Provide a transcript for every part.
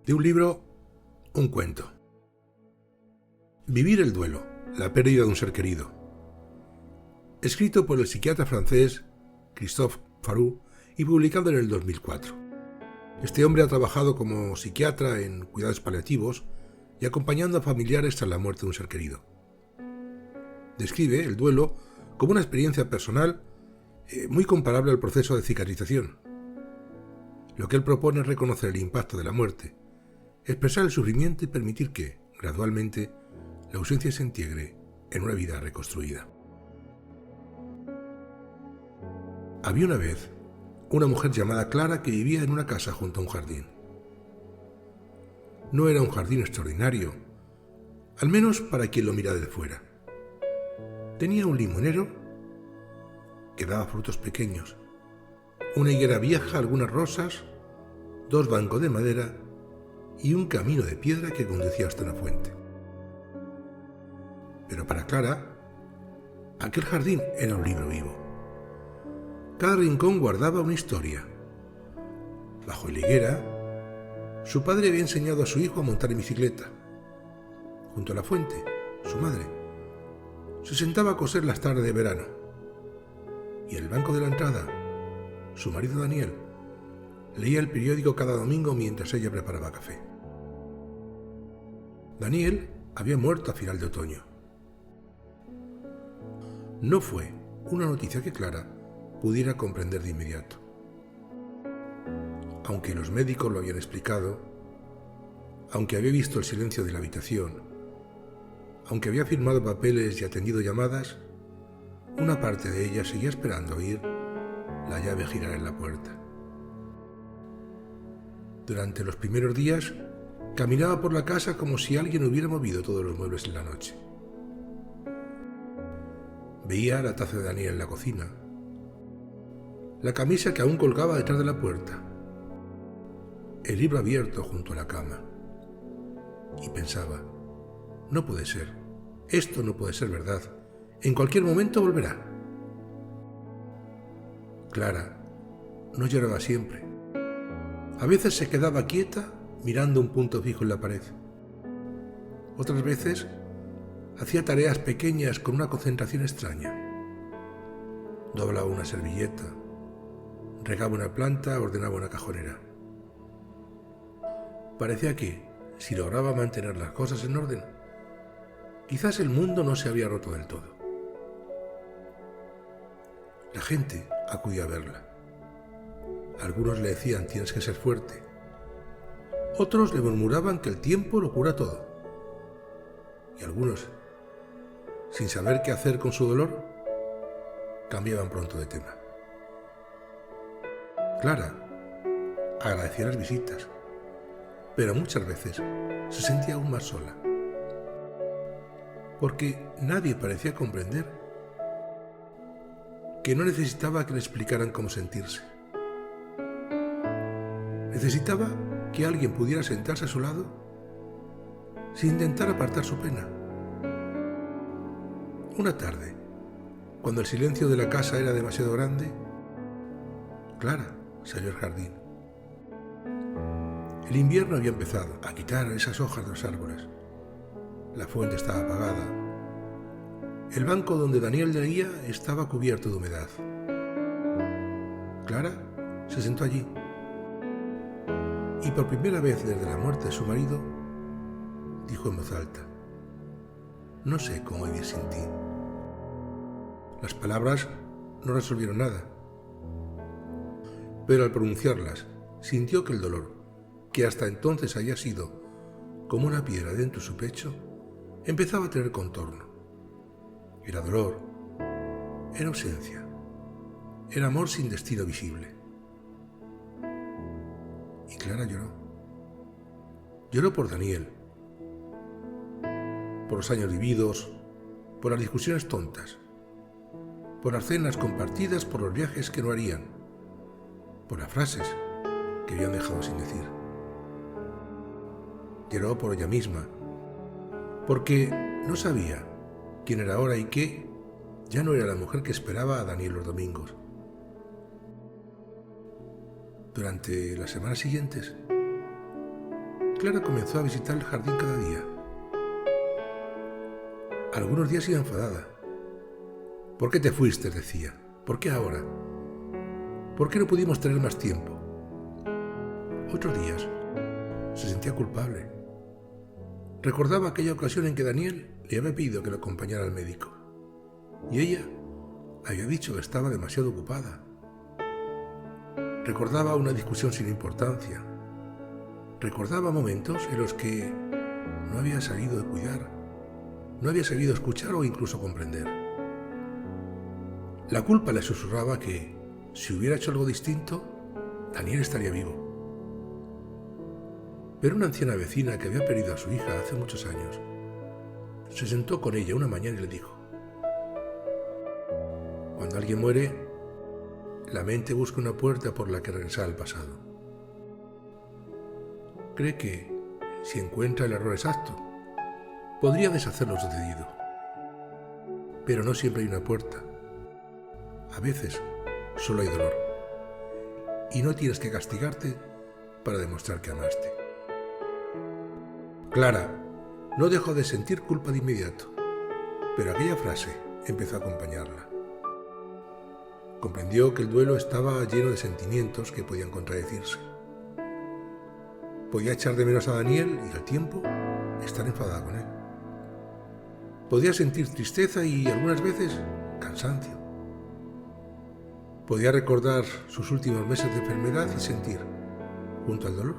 De un libro, un cuento. Vivir el duelo, la pérdida de un ser querido. Escrito por el psiquiatra francés Christophe Farou y publicado en el 2004. Este hombre ha trabajado como psiquiatra en cuidados paliativos y acompañando a familiares tras la muerte de un ser querido. Describe el duelo como una experiencia personal muy comparable al proceso de cicatrización. Lo que él propone es reconocer el impacto de la muerte, expresar el sufrimiento y permitir que, gradualmente, la ausencia se integre en una vida reconstruida. Había una vez una mujer llamada Clara que vivía en una casa junto a un jardín. No era un jardín extraordinario, al menos para quien lo mira desde fuera. Tenía un limonero que daba frutos pequeños, una higuera vieja, algunas rosas, 2 bancos de madera y un camino de piedra que conducía hasta una fuente. Pero para Clara, aquel jardín era un libro vivo. Cada rincón guardaba una historia. Bajo la higuera, su padre había enseñado a su hijo a montar en bicicleta. Junto a la fuente, su madre se sentaba a coser las tardes de verano. Y en el banco de la entrada, su marido Daniel leía el periódico cada domingo mientras ella preparaba café. Daniel había muerto a final de otoño. No fue una noticia que Clara pudiera comprender de inmediato. Aunque los médicos lo habían explicado, aunque había visto el silencio de la habitación, aunque había firmado papeles y atendido llamadas, una parte de ella seguía esperando oír la llave girar en la puerta. Durante los primeros días, caminaba por la casa como si alguien hubiera movido todos los muebles en la noche. Veía la taza de Daniel en la cocina, la camisa que aún colgaba detrás de la puerta, el libro abierto junto a la cama. Y pensaba, no puede ser, esto no puede ser verdad, en cualquier momento volverá. Clara no lloraba siempre. A veces se quedaba quieta mirando un punto fijo en la pared. Otras veces hacía tareas pequeñas con una concentración extraña. Doblaba una servilleta, regaba una planta, ordenaba una cajonera. Parecía que, si lograba mantener las cosas en orden, quizás el mundo no se había roto del todo. La gente acudía a verla. Algunos le decían, tienes que ser fuerte. Otros le murmuraban que el tiempo lo cura todo. Y algunos, sin saber qué hacer con su dolor, cambiaban pronto de tema. Clara agradecía las visitas, pero muchas veces se sentía aún más sola, porque nadie parecía comprender que no necesitaba que le explicaran cómo sentirse. Necesitaba que alguien pudiera sentarse a su lado sin intentar apartar su pena. Una tarde, cuando el silencio de la casa era demasiado grande, Clara salió al jardín. El invierno había empezado a quitar esas hojas de los árboles. La fuente estaba apagada. El banco donde Daniel leía estaba cubierto de humedad. Clara se sentó allí y por primera vez desde la muerte de su marido dijo en voz alta, no sé cómo vivir sin ti. Las palabras no resolvieron nada, pero al pronunciarlas sintió que el dolor, que hasta entonces había sido como una piedra dentro de su pecho, empezaba a tener contorno. Era dolor, era ausencia, era amor sin destino visible. Y Clara lloró. Lloró por Daniel, por los años vividos, por las discusiones tontas, por las cenas compartidas, por los viajes que no harían, por las frases que habían dejado sin decir. Lloró por ella misma, porque no sabía quién era ahora y que ya no era la mujer que esperaba a Daniel los domingos. Durante las semanas siguientes, Clara comenzó a visitar el jardín cada día. Algunos días iba enfadada. ¿Por qué te fuiste?, decía. ¿Por qué ahora? ¿Por qué no pudimos tener más tiempo? Otros días se sentía culpable. Recordaba aquella ocasión en que Daniel le había pedido que lo acompañara al médico. Y ella había dicho que estaba demasiado ocupada. Recordaba una discusión sin importancia. Recordaba momentos en los que no había sabido de cuidar, no había sabido escuchar o incluso comprender. La culpa le susurraba que, si hubiera hecho algo distinto, Daniel estaría vivo. Pero una anciana vecina que había perdido a su hija hace muchos años se sentó con ella una mañana y le dijo: cuando alguien muere, la mente busca una puerta por la que regresar al pasado. Cree que, si encuentra el error exacto, podría deshacer lo sucedido. Pero no siempre hay una puerta. A veces solo hay dolor. Y no tienes que castigarte para demostrar que amaste. Clara no dejó de sentir culpa de inmediato, pero aquella frase empezó a acompañarla. Comprendió que el duelo estaba lleno de sentimientos que podían contradecirse. Podía echar de menos a Daniel y, al tiempo, estar enfadada con él. Podía sentir tristeza y, algunas veces, cansancio. Podía recordar sus últimos meses de enfermedad y sentir, junto al dolor,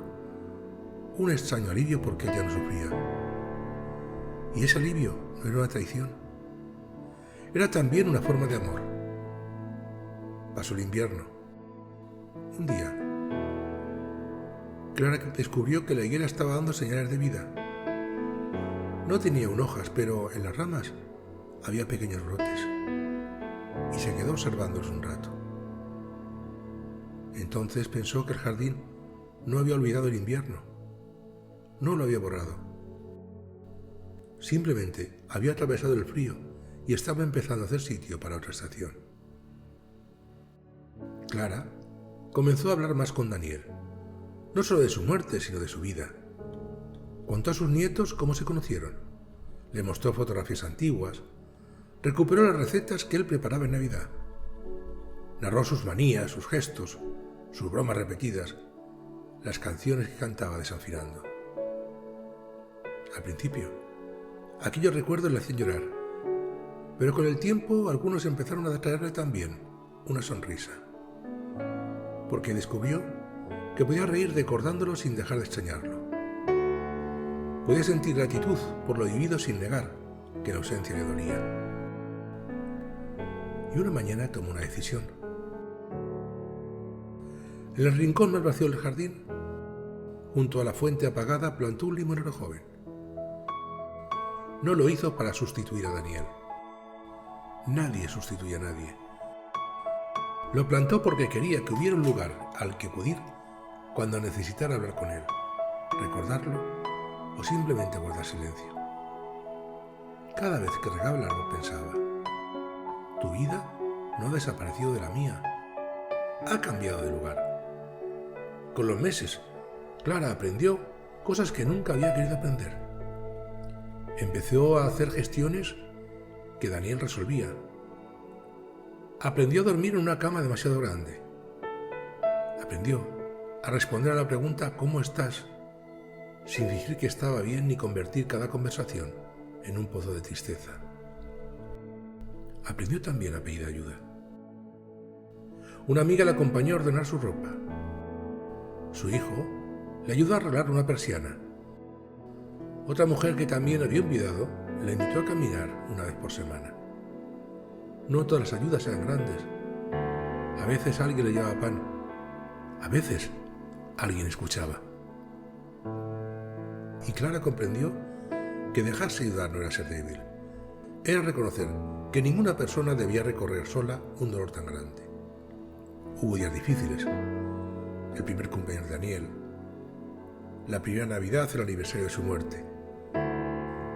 un extraño alivio porque ella no sufría. Y ese alivio no era una traición. Era también una forma de amor. Pasó el invierno. Un día, Clara descubrió que la higuera estaba dando señales de vida. No tenía aún hojas, pero en las ramas había pequeños brotes. Y se quedó observándolos un rato. Entonces pensó que el jardín no había olvidado el invierno. No lo había borrado. Simplemente había atravesado el frío y estaba empezando a hacer sitio para otra estación. Clara comenzó a hablar más con Daniel, no solo de su muerte, sino de su vida. Contó a sus nietos cómo se conocieron, le mostró fotografías antiguas, recuperó las recetas que él preparaba en Navidad, narró sus manías, sus gestos, sus bromas repetidas, las canciones que cantaba desafinando. Al principio, aquellos recuerdos le hacían llorar, pero con el tiempo algunos empezaron a traerle también una sonrisa, porque descubrió que podía reír recordándolo sin dejar de extrañarlo. Podía sentir gratitud por lo vivido sin negar que la ausencia le dolía. Y una mañana tomó una decisión. En el rincón más vacío del jardín, junto a la fuente apagada, plantó un limonero joven. No lo hizo para sustituir a Daniel. Nadie sustituye a nadie. Lo plantó porque quería que hubiera un lugar al que acudir cuando necesitara hablar con él, recordarlo o simplemente guardar silencio. Cada vez que regaba el árbol pensaba: tu vida no ha desaparecido de la mía, ha cambiado de lugar. Con los meses, Clara aprendió cosas que nunca había querido aprender. Empezó a hacer gestiones que Daniel resolvía. Aprendió a dormir en una cama demasiado grande. Aprendió a responder a la pregunta ¿cómo estás?, sin fingir que estaba bien ni convertir cada conversación en un pozo de tristeza. Aprendió también a pedir ayuda. Una amiga le acompañó a ordenar su ropa. Su hijo le ayudó a arreglar una persiana. Otra mujer que también había olvidado le invitó a caminar una vez por semana. No todas las ayudas eran grandes. A veces alguien le llevaba pan. A veces alguien escuchaba. Y Clara comprendió que dejarse ayudar no era ser débil. Era reconocer que ninguna persona debía recorrer sola un dolor tan grande. Hubo días difíciles. El primer cumpleaños de Daniel. La primera Navidad, el aniversario de su muerte.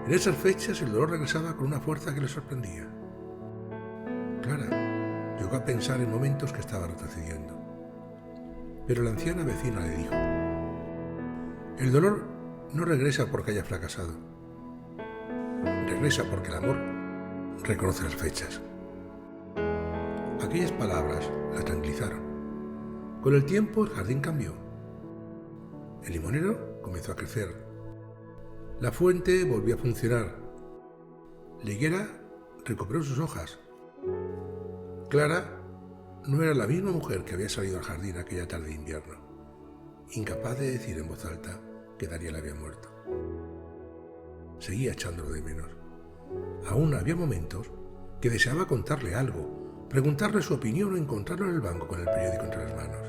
En esas fechas el dolor regresaba con una fuerza que le sorprendía. Clara llegó a pensar en momentos que estaba retrocediendo. Pero la anciana vecina le dijo: el dolor no regresa porque haya fracasado. Regresa porque el amor reconoce las fechas. Aquellas palabras la tranquilizaron. Con el tiempo el jardín cambió. El limonero comenzó a crecer. La fuente volvió a funcionar. La higuera recuperó sus hojas. Clara no era la misma mujer que había salido al jardín aquella tarde de invierno, incapaz de decir en voz alta que Daniel había muerto. Seguía echándolo de menos. Aún había momentos que deseaba contarle algo, preguntarle su opinión o encontrarlo en el banco con el periódico entre las manos.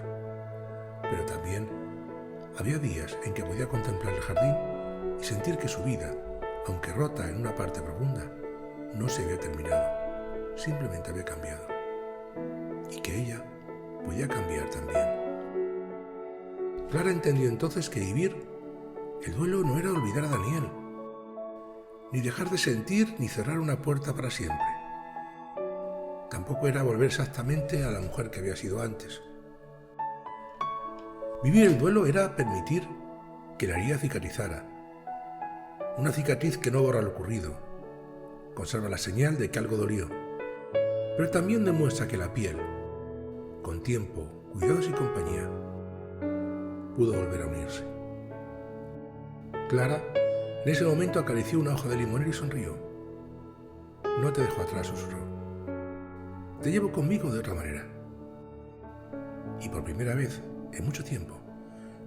Pero también había días en que podía contemplar el jardín y sentir que su vida, aunque rota en una parte profunda, no se había terminado, simplemente había cambiado. Y que ella podía cambiar también. Clara entendió entonces que vivir el duelo no era olvidar a Daniel, ni dejar de sentir ni cerrar una puerta para siempre. Tampoco era volver exactamente a la mujer que había sido antes. Vivir el duelo era permitir que la herida cicatrizara. Una cicatriz que no borra lo ocurrido, conserva la señal de que algo dolió, pero también demuestra que la piel, con tiempo, cuidados y compañía, pudo volver a unirse. Clara, en ese momento acarició una hoja de limonero y sonrió. No te dejo atrás, susurró. Te llevo conmigo de otra manera. Y por primera vez, en mucho tiempo,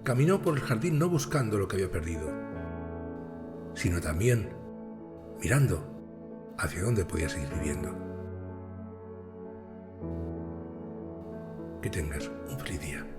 caminó por el jardín no buscando lo que había perdido, sino también mirando hacia dónde podía seguir viviendo. Que tengas un feliz día.